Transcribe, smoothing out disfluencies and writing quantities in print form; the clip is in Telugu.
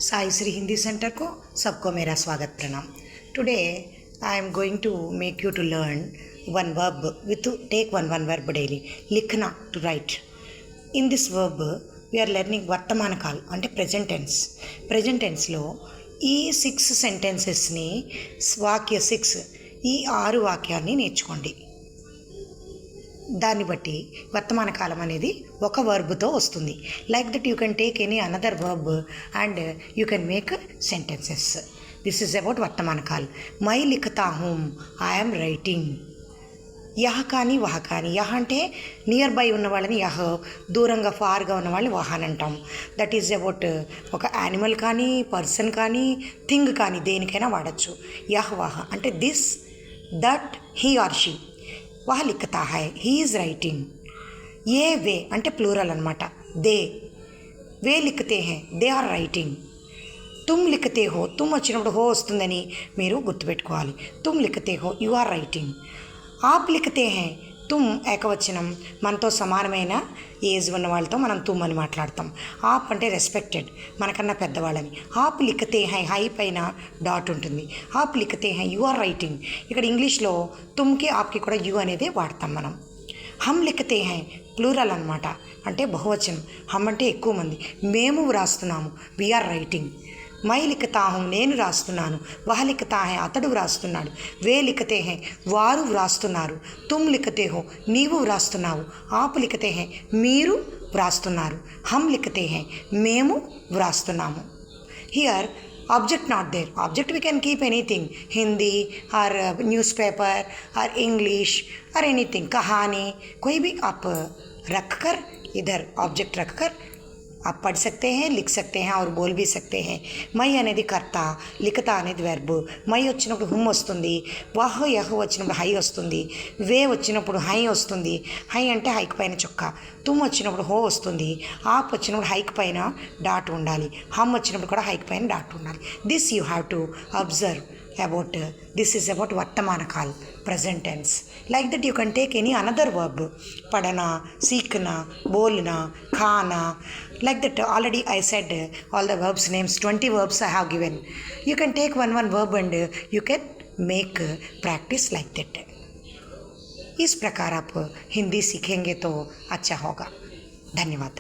साई श्री हिंदी सेंटर को सबको मेरा स्वागत प्रणाम. Today I am going to make you to learn one verb with take one verb daily. लिखना to write. In this verb we are learning వర్తమాన కాల్ అంటే present tense. Present tense లో ఈ 6 సెంటెన్సెస్ని వాక్య 6 ఈ 6 వాక్యాన్ని నేర్చుకోండి. దాన్ని బట్టి వర్తమాన కాలం అనేది ఒక వర్బ్తో వస్తుంది. Like that you can take any another verb and you can make sentences. This is about వర్తమాన కాల్. మై లిఖతా హూమ్, ఐఎమ్ రైటింగ్. యహ కానీ వహ కానీ. యహ అంటే నియర్ బై ఉన్న వాళ్ళని యహ, దూరంగా ఫార్గా ఉన్న వాళ్ళని వహ అని అంటాం. దట్ ఈజ్ అబౌట్ ఒక యానిమల్ కానీ, పర్సన్ కానీ, థింగ్ కానీ దేనికైనా వాడచ్చు. యహ వహ అంటే this, that, he or she. वह लिखता है, ही ఈజ్ రైటింగ్. ఏ వే అంటే ప్లూరల్ అనమాట. దే, వే లిఖతే హే, దే ఆర్ రైటింగ్. తుమ్ లిఖతే హో, తుమ్ వచ్చినప్పుడు హో వస్తుందని మీరు గుర్తుపెట్టుకోవాలి. తుమ్ లిఖతే హో, యు ఆర్ రైటింగ్. ఆప్ లిఖతే హే, తుమ్ ఏకవచనం, మనతో సమానమైన ఏజ్ ఉన్న వాళ్ళతో మనం తుమ్ అని మాట్లాడతాం. ఆప్ అంటే రెస్పెక్టెడ్, మనకన్నా పెద్దవాళ్ళని. ఆప్ లిఖతే హై, హై పైన డాట్ ఉంటుంది. ఆప్ లిఖతే హై, యు ఆర్ రైటింగ్. ఇక్కడ ఇంగ్లీష్లో తుమ్కి ఆప్కి కూడా యు అనేది వాడతాం మనం. హమ్ లిఖతే హై ప్లూరల్ అనమాట, అంటే బహువచనం. హమ్ అంటే ఎక్కువ మంది. మేము వ్రాస్తున్నాము, వీఆర్ రైటింగ్. మై లిఖతా హూం, నేను వ్రాస్తున్నాను. వహ లిఖతా హై, అతడు వ్రాస్తున్నాడు. వే లిఖతే హై, వారు వ్రాస్తున్నారు. తుమ్ లిఖతే హో, నీవు వ్రాస్తున్నావు. ఆప్ లిఖతే హై, మీరు వ్రాస్తున్నారు. హమ్ లిఖతే హై, మేము వ్రాస్తున్నాము. Here object not there. Object we can keep anything, Hindi or newspaper और इंग्लिश और एनीथिंग, कहानी, कोई भी आप रख कर इधर ऑब्जेक्ट रख कर आप पढ़ सकते हैं, लिख सकते हैं और बोल भी सकते हैं. మై అనేది కర్త, లిఖతా అనేది వెర్బ్. మై వచ్చినప్పుడు హుమ్ వస్తుంది. వహ్ యహ్ వచ్చినప్పుడు హై వస్తుంది. వే వచ్చినప్పుడు హై వస్తుంది. హై అంటే హైక్ పైన చొక్క. తుమ్ వచ్చినప్పుడు హో వస్తుంది. ఆప్ వచ్చినప్పుడు హైక్ పైన డాట్ ఉండాలి. హమ్ వచ్చినప్పుడు కూడా హైక్ పైన డాట్ ఉండాలి. This you have to observe about this is about vartamana kaal, present tense. Like that you can take any another verb, padana, seekna, bolna, khana. Like that already I said all the verbs names, 20 verbs I have given. You can take one verb and you can make practice like that. इस प्रकार आप हिंदी सीखेंगे तो अच्छा होगा. धन्यवाद.